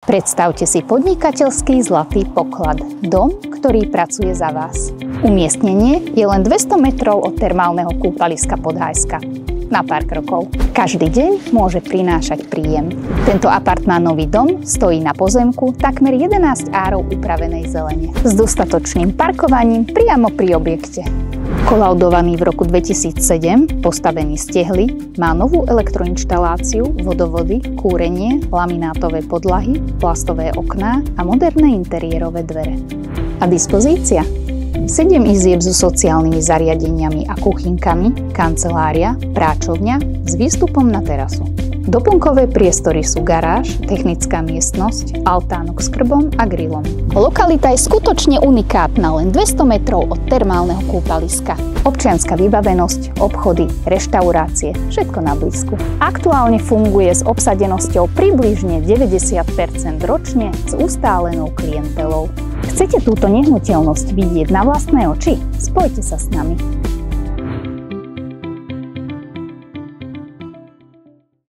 Predstavte si podnikateľský zlatý poklad. Dom, ktorý pracuje za vás. Umiestnenie je len 200 metrov od termálneho kúpaliska Podhajska. Na pár krokov. Každý deň môže prinášať príjem. Tento apartmánový dom stojí na pozemku takmer 11 árov upravenej zelene. S dostatočným parkovaním priamo pri objekte. Kolaudovaný v roku 2007, postavený z tehly, má novú elektroinštaláciu, vodovody, kúrenie, laminátové podlahy, plastové okná a moderné interiérové dvere. A dispozícia? 7 izieb so sociálnymi zariadeniami a kuchynkami, kancelária, práčovňa s výstupom na terasu. Doplnkové priestory sú garáž, technická miestnosť, altánok s krbom a grillom. Lokalita je skutočne unikátna, len 200 metrov od termálneho kúpaliska. Občianska vybavenosť, obchody, reštaurácie, všetko na blízku. Aktuálne funguje s obsadenosťou približne 90% ročne s ustálenou klientelou. Chcete túto nehnuteľnosť vidieť na vlastné oči? Spojte sa s nami.